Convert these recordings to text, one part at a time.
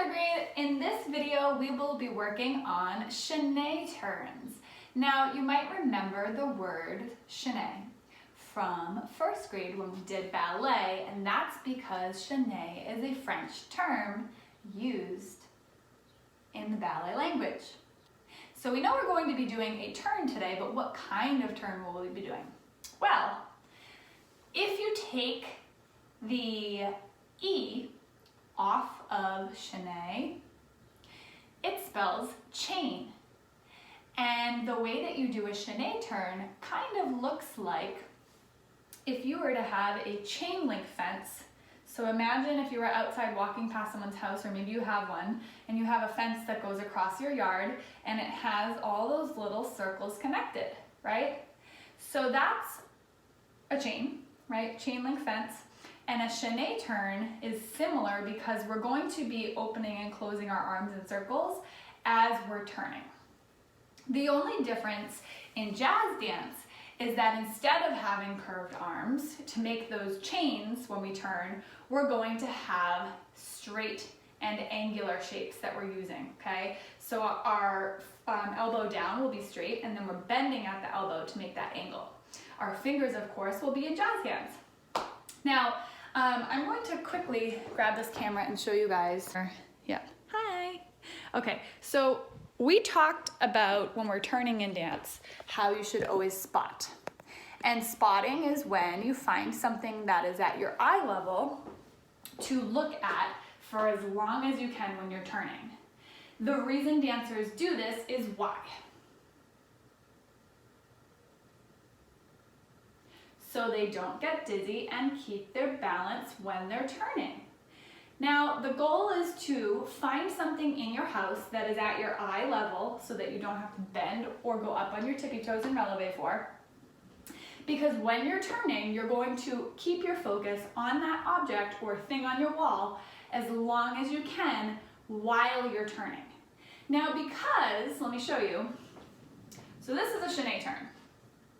third grade. In this video, we will be working on chaine turns. Now, you might remember the word chaine from first grade when we did ballet, and that's because chaine is a French term used in the ballet language. So we know we're going to be doing a turn today, but what kind of turn will we be doing? Well, if you take the E off of chaine, it spells chain. And the way that you do a chaine turn kind of looks like if you were to have a chain link fence. So imagine if you were outside walking past someone's house, or maybe you have one, and you have a fence that goes across your yard and it has all those little circles connected, right? So that's a chain, right? Chain link fence. And a chaine turn is similar because we're going to be opening and closing our arms in circles as we're turning. The only difference in jazz dance is that instead of having curved arms to make those chains when we turn, we're going to have straight and angular shapes that we're using, okay? So our elbow down will be straight, and then we're bending at the elbow to make that angle. Our fingers, of course, will be in jazz hands. Now, I'm going to quickly grab this camera and show you guys. Yeah, hi. Okay, so we talked about when we're turning in dance, how you should always spot. And spotting is when you find something that is at your eye level to look at for as long as you can when you're turning. The reason dancers do this is why? So they don't get dizzy and keep their balance when they're turning. Now, the goal is to find something in your house that is at your eye level so that you don't have to bend or go up on your tippy toes and releve for. Because when you're turning, you're going to keep your focus on that object or thing on your wall as long as you can while you're turning. Now, because, let me show you. So this is a chaine turn.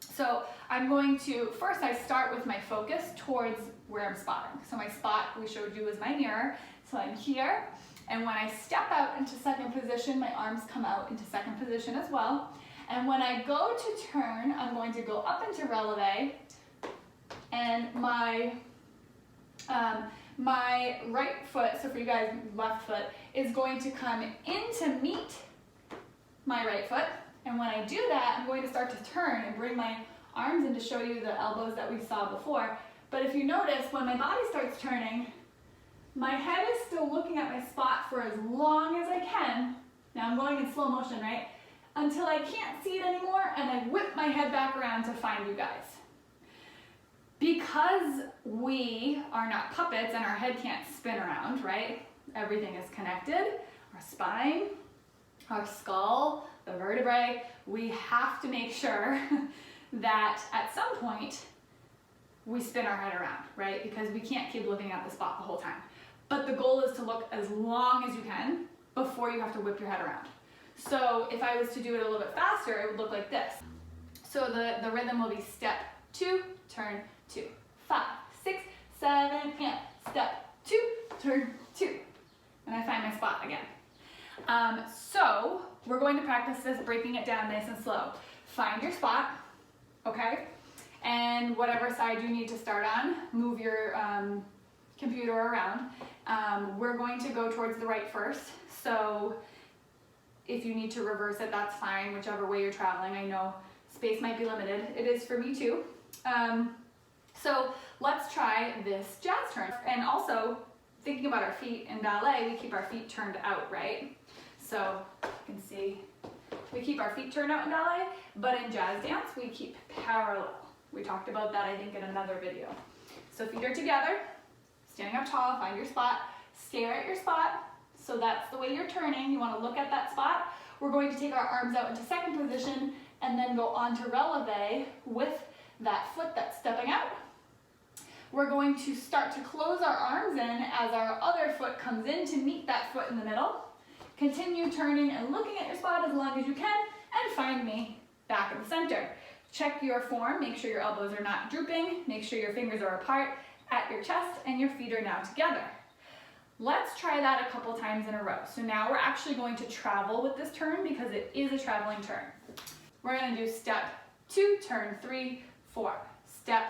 So I'm going to, first I start with my focus towards where I'm spotting. So my spot we showed you was my mirror. So I'm here, and when I step out into second position, my arms come out into second position as well. And when I go to turn, I'm going to go up into releve, and my right foot, so for you guys, left foot, is going to come in to meet my right foot. And when I do that, I'm going to start to turn and bring my arms in to show you the elbows that we saw before. But if you notice, when my body starts turning, my head is still looking at my spot for as long as I can. Now I'm going in slow motion, right? Until I can't see it anymore, and I whip my head back around to find you guys. Because we are not puppets and our head can't spin around, right? Everything is connected. Our spine, our skull, the vertebrae, we have to make sure that at some point we spin our head around, right? Because we can't keep looking at the spot the whole time. But the goal is to look as long as you can before you have to whip your head around. So if I was to do it a little bit faster, it would look like this. So the rhythm will be step 2, turn 2, 5, 6, 7, and step 2, turn 2. And I find my spot again. So we're going to practice this, breaking it down nice and slow. Find your spot, okay? And whatever side you need to start on, move your computer around. We're going to go towards the right first. So if you need to reverse it, that's fine, whichever way you're traveling. I know space might be limited. It is for me too. So let's try this jazz turn. And also, thinking about our feet in ballet, we keep our feet turned out, right? So you can see we keep our feet turned out in ballet, but in jazz dance, we keep parallel. We talked about that, I think, in another video. So feet are together, standing up tall, find your spot, stare at your spot. So that's the way you're turning. You want to look at that spot. We're going to take our arms out into second position and then go on to releve with that foot that's stepping out. We're going to start to close our arms in as our other foot comes in to meet that foot in the middle. Continue turning and looking at your spot as long as you can, and find me back in the center. Check your form, make sure your elbows are not drooping, make sure your fingers are apart at your chest and your feet are now together. Let's try that a couple times in a row. So now we're actually going to travel with this turn because it is a traveling turn. We're going to do step 2, turn 3, 4. Step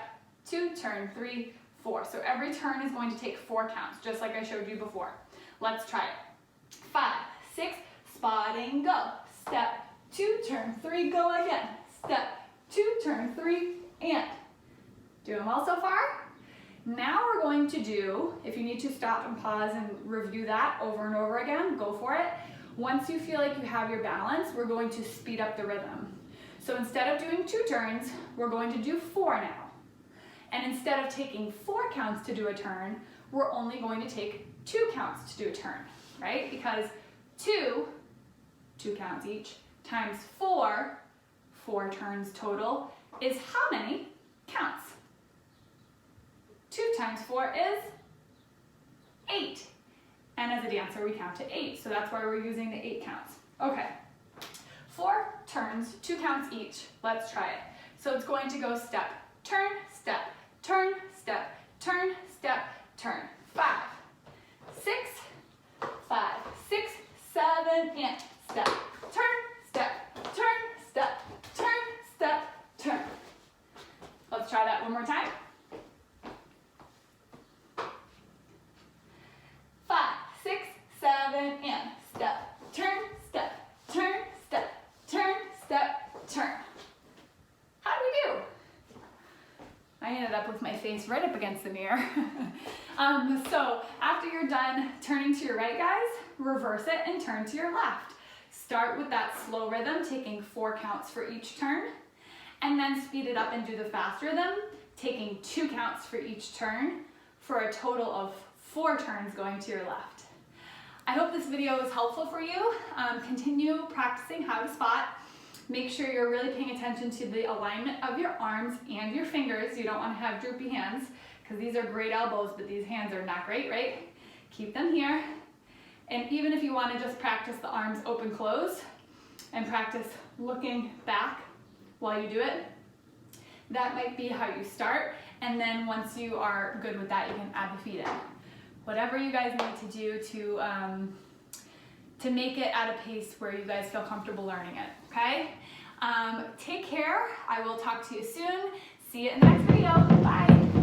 2, turn 3, 4. So every turn is going to take 4 counts, just like I showed you before. Let's try it. 5, 6, spotting, go. Step 2, turn 3, go again. Step 2, turn 3, and. Doing well so far? Now we're going to do, if you need to stop and pause and review that over and over again, go for it. Once you feel like you have your balance, we're going to speed up the rhythm. So instead of doing 2 turns, we're going to do 4 now. And instead of taking 4 counts to do a turn, we're only going to take 2 counts to do a turn, right? Because 2 counts each, times 4 turns total, is how many counts? 2 times 4 is 8. And as a dancer, we count to 8. So that's why we're using the 8 counts. Okay, 4 turns, 2 counts each. Let's try it. So it's going to go step, turn, step, turn, step, turn, step, turn. 5, 6, 5, 6, 7, and step, turn, step, turn, step, turn, step, turn. Let's try that one more time. 5, 6, 7, and step, turn, step, turn, step, turn, step, turn. How do we do? I ended up with my face right up against the mirror. So after you're done turning to your right, guys, reverse it and turn to your left. Start with that slow rhythm, taking 4 counts for each turn, and then speed it up and do the fast rhythm, taking 2 counts for each turn for a total of 4 turns going to your left. I hope this video was helpful for you. Continue practicing how to spot. Make sure you're really paying attention to the alignment of your arms and your fingers. You don't want to have droopy hands because these are great elbows, but these hands are not great, right? Keep them here. And even if you want to just practice the arms open close and practice looking back while you do it, that might be how you start. And then once you are good with that, you can add the feet in. Whatever you guys need to do to make it at a pace where you guys feel comfortable learning it, okay? Take care. I will talk to you soon. See you in the next video. Bye.